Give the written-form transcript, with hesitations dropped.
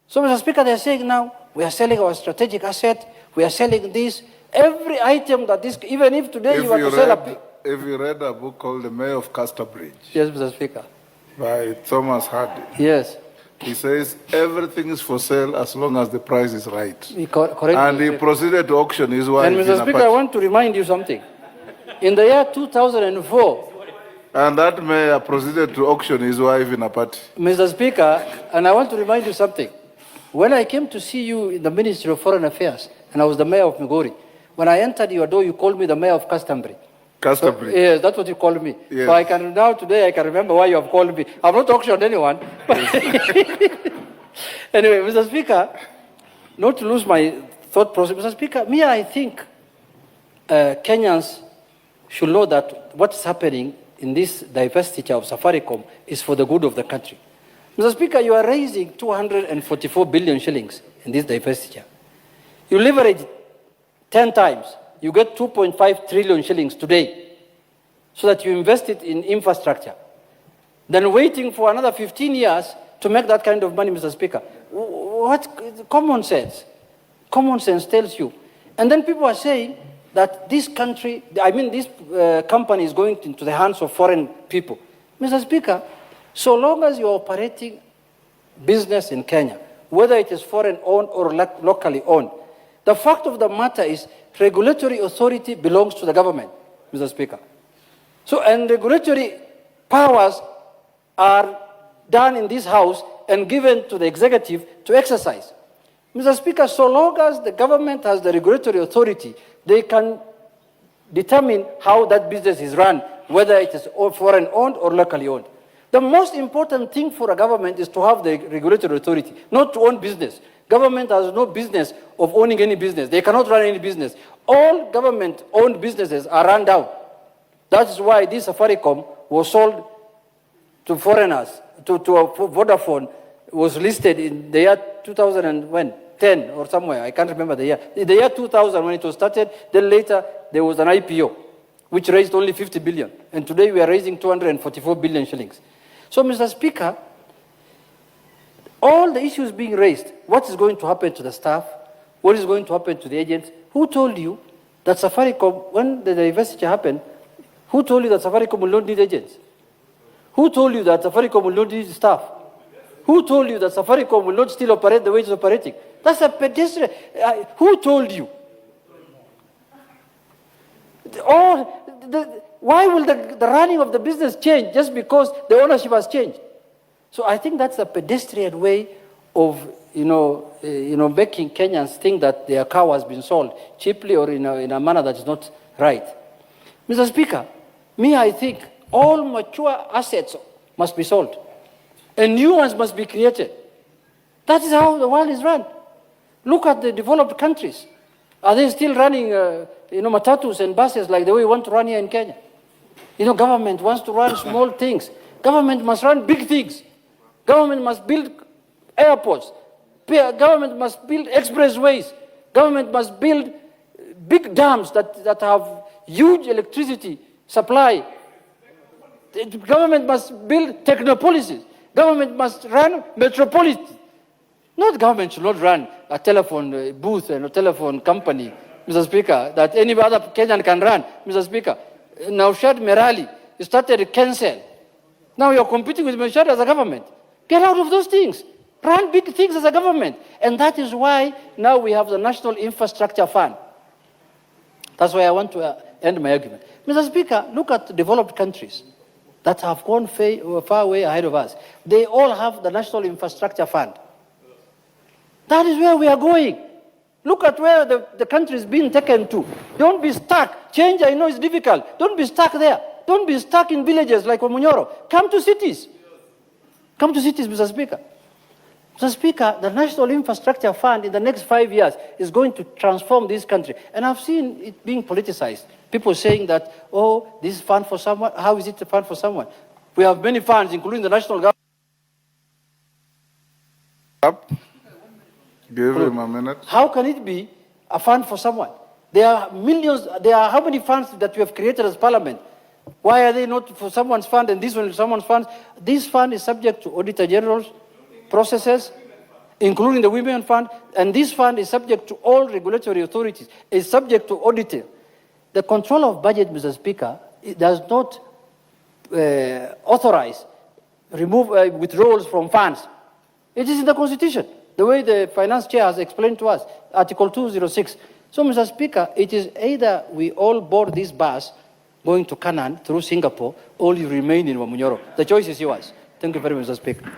So, Mr. Speaker, they're saying now, we are selling our strategic asset, we are selling this, every item that this, even if today you are to sell a... If you read a book called The Mayor of Casterbridge. Yes, Mr. Speaker. By Thomas Hardy. Yes. He says everything is for sale as long as the price is right. Correct. And he proceeded to auction his wife. And Mr. Speaker, I want to remind you something. In the year 2004... And that mayor proceeded to auction his wife in a party. Mr. Speaker, and I want to remind you something. When I came to see you in the Ministry of Foreign Affairs, and I was the mayor of Migori, when I entered your door, you called me the mayor of Casterbridge. Casterbridge. So, yes, that's what you called me. Yes. So I can now, today, I can remember why you have called me. I've not auctioned anyone. Anyway, Mr. Speaker, not to lose my thought process, Mr. Speaker, I think Kenyans should know that what's happening in this divestiture of Safaricom is for the good of the country. Mr. Speaker, you are raising 244 billion shillings in this divestiture. You leverage 10 times. You get 2.5 trillion shillings today so that you invest it in infrastructure. Then waiting for another 15 years to make that kind of money, Mr. Speaker. What common sense? Common sense tells you. And then people are saying that this country, this company is going into the hands of foreign people. Mr. Speaker, so long as you're operating business in Kenya, whether it is foreign-owned or locally owned, the fact of the matter is regulatory authority belongs to the government, Mr. Speaker. So, and regulatory powers are done in this House and given to the executive to exercise. Mr. Speaker, so long as the government has the regulatory authority, they can determine how that business is run, whether it is foreign-owned or locally owned. The most important thing for a government is to have the regulatory authority, not to own business. Government has no business of owning any business. They cannot run any business. All government-owned businesses are run down. That's why this Safaricom was sold to foreigners, to Vodafone, was listed in the year 2010 or somewhere. I can't remember the year. In the year 2000 when it was started, then later there was an IPO, which raised only 50 billion. And today we are raising 244 billion shillings. So, Mr. Speaker, all the issues being raised, what is going to happen to the staff? What is going to happen to the agents? Who told you that Safaricom, when the divestiture happened, who told you that Safaricom will not need agents? Who told you that Safaricom will not need staff? Who told you that Safaricom will not still operate the way it's operating? That's a pedestrian. Who told you? Why will the running of the business change just because the ownership has changed? So I think that's a pedestrian way of, making Kenyans think that their cow has been sold cheaply or in a manner that is not right. Mr. Speaker, I think all mature assets must be sold and new ones must be created. That is how the world is run. Look at the developed countries. Are they still running, matatus and buses like the way we want to run here in Kenya? Government wants to run small things. Government must run big things. Government must build airports. Government must build expressways. Government must build big dams that have huge electricity supply. The government must build technopolises. Government must run metropolises. Not government should not run a telephone booth and a telephone company, Mr. Speaker, that any other Kenyan can run, Mr. Speaker. Now, Shad Merali, you started Kensel. Now you're competing with Meshad as a government. Get out of those things. Run big things as a government. And that is why now we have the National Infrastructure Fund. That's why I want to end my argument. Mr. Speaker, look at developed countries that have gone far way ahead of us. They all have the National Infrastructure Fund. That is where we are going. Look at where the country is being taken to. Don't be stuck. Change, I know, is difficult. Don't be stuck there. Don't be stuck in villages like Omunyoro. Come to cities. Come to cities, Mr. Speaker. Mr. Speaker, the National Infrastructure Fund in the next 5 years is going to transform this country. And I've seen it being politicized. People saying that, this is fund for someone. How is it a fund for someone? We have many funds, including the national government. Give him a minute. How can it be a fund for someone? There are millions, how many funds that we have created as parliament? Why are they not for someone's fund and this one is someone's fund? This fund is subject to Auditor General's processes including the Women Fund, and this fund is subject to all regulatory authorities, is subject to auditing. The control of budget, Mr. Speaker, it does not authorize withdrawals from funds. It is in the Constitution, the way the Finance Chair has explained to us, Article 206. So, Mr. Speaker, it is either we all board this bus going to Canaan through Singapore, or you remain in Wamunyoro. The choice is yours. Thank you very much, Mr. Speaker.